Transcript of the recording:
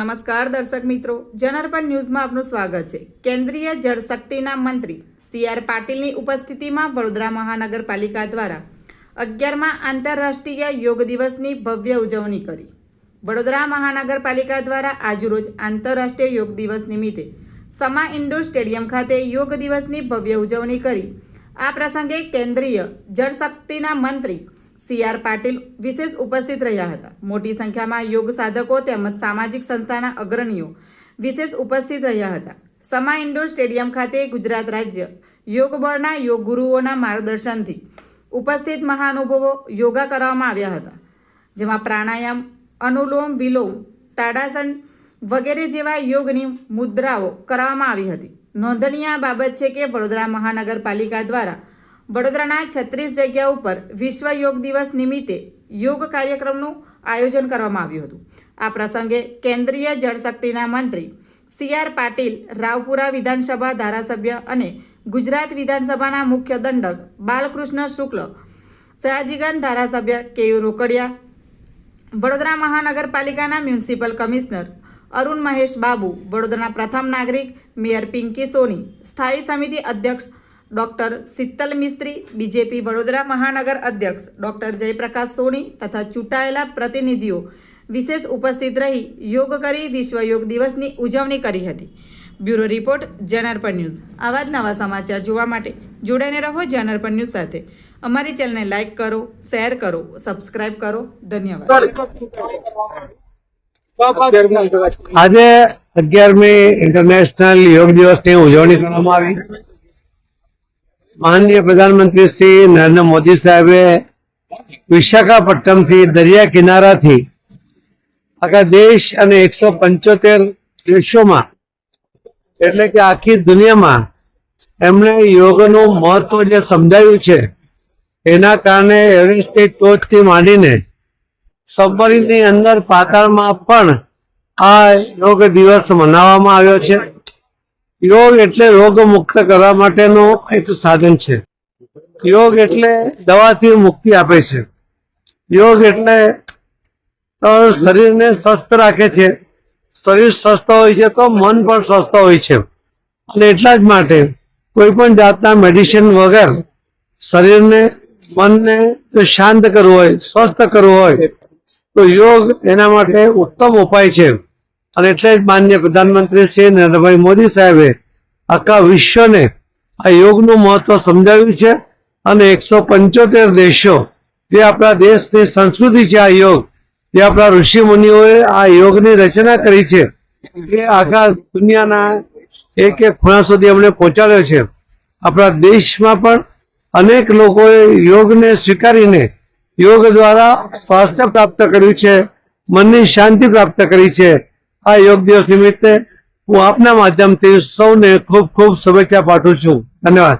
નમસ્કાર દર્શક મિત્રો, જનાર્પણ ન્યૂઝમાં આપનું સ્વાગત છે। કેન્દ્રીય જળશક્તિના મંત્રી CR પાટીલની ઉપસ્થિતિમાં વડોદરા મહાનગરપાલિકા દ્વારા 11મા આંતરરાષ્ટ્રીય યોગ દિવસની ભવ્ય ઉજવણી કરી। વડોદરા મહાનગરપાલિકા દ્વારા આજરોજ આંતરરાષ્ટ્રીય યોગ દિવસ નિમિત્તે સમા ઇન્ડોર સ્ટેડિયમ ખાતે યોગ દિવસની ભવ્ય ઉજવણી કરી। આ પ્રસંગે કેન્દ્રીય જળશક્તિના મંત્રી CR પાટીલ વિશેષ ઉપસ્થિત રહ્યા હતા। મોટી સંખ્યામાં યોગ સાધકો તેમજ સામાજિક સંસ્થાના અગ્રણીઓ વિશેષ ઉપસ્થિત રહ્યા હતા। સમા ઇન્ડોર સ્ટેડિયમ ખાતે ગુજરાત રાજ્ય યોગ બોર્ડના યોગ ગુરુઓના માર્ગદર્શનથી ઉપસ્થિત મહાનુભાવો યોગા કરવામાં આવ્યા હતા, જેમાં પ્રાણાયામ, અનુલોમ વિલોમ, તાડાસન વગેરે જેવા યોગની મુદ્રાઓ કરવામાં આવી હતી। નોંધનીય બાબત છે કે વડોદરા મહાનગરપાલિકા દ્વારા વડોદરાના 36 જગ્યા ઉપર વિશ્વ યોગ દિવસ નિમિત્તે યોગ કાર્યક્રમનું આયોજન કરવામાં આવ્યું હતું। આ પ્રસંગે કેન્દ્રીય જળશક્તિના મંત્રી CR પાટીલ, રાવપુરા વિધાનસભા ધારાસભ્ય અને ગુજરાત વિધાનસભાના મુખ્ય દંડક બાલકૃષ્ણ શુક્લ, સયાજીગંજ ધારાસભ્ય KU રોકડિયા, વડોદરા મહાનગરપાલિકાના મ્યુનિસિપલ કમિશનર અરુણ મહેશ બાબુ, વડોદરાના પ્રથમ નાગરિક મેયર પિંકી સોની, સ્થાયી સમિતિ અધ્યક્ષ ડૉક્ટર શીતલ મિસ્ત્રી, BJP વડોદરા મહાનગર અધ્યક્ષ ડૉક્ટર જયપ્રકાશ સોની તથા ચૂંટાયેલા પ્રતિનિધિઓ વિશેષ ઉપસ્થિત રહી યોગ કરી વિશ્વ યોગ દિવસની ઉજવણી કરી હતી। Bureau report, જનાર્પણ news. આવા જ નવા સમાચાર જોવા માટે જોડાઈને રહો જનાર્પણ ન્યૂઝ સાથે। અમારી ચેનલને લાઇક કરો, શેર કરો, સબસ્ક્રાઇબ કરો। ધન્યવાદ। આજે 11મી ઇન્ટરનેશનલ યોગ દિવસની ઉજવણી કરવામાં આવી। માનનીય પ્રધાનમંત્રી શ્રી નરેન્દ્ર મોદી સાહેબે વિશાખાપટ્ટનમથી દરિયા કિનારાથી આખા દેશ અને 175 દેશોમાં એટલે કે આખી દુનિયામાં એમણે યોગનું મહત્વ જે સમજાવ્યું છે, એના કારણે એવરેસ્ટની ટોચથી માંડીને સબમરીનની અંદર પાતાળમાં પણ આ યોગ દિવસ મનાવવામાં આવ્યો છે। યોગ એટલે રોગ મુક્ત કરવા માટેનું એક સાધન છે। યોગ એટલે દવાથી મુક્તિ આપે છે। યોગ એટલે શરીરને સ્વસ્થ રાખે છે। શરીર સ્વસ્થ હોય છે તો મન પણ સ્વસ્થ હોય છે, અને એટલા જ માટે કોઈ પણ જાતના મેડિસિન વગર શરીરને, મનને શાંત કરવું હોય, સ્વસ્થ કરવું હોય તો યોગ એના માટે ઉત્તમ ઉપાય છે। અને એટલે જ માનનીય પ્રધાનમંત્રી શ્રી નરેન્દ્રભાઈ મોદી સાહેબે આખા વિશ્વને આ યોગનું મહત્વ સમજાવ્યું છે, અને 175 દેશો જે આપણા દેશની સંસ્કૃતિ છે, આ યોગ જે આપણા ઋષિ મુનિઓએ આ યોગની રચના કરી છે, એ આખા દુનિયાના એક એક ખૂણા સુધી અમને પહોંચાડ્યો છે। આપણા દેશમાં પણ અનેક લોકોએ યોગને સ્વીકારીને યોગ દ્વારા સ્વાસ્થ્ય પ્રાપ્ત કર્યું છે, મનની શાંતિ પ્રાપ્ત કરી છે। આ યોગ દિવસ નિમિત્તે હું આપના માધ્યમથી સૌને ખૂબ ખૂબ શુભેચ્છા પાઠવું છું। ધન્યવાદ।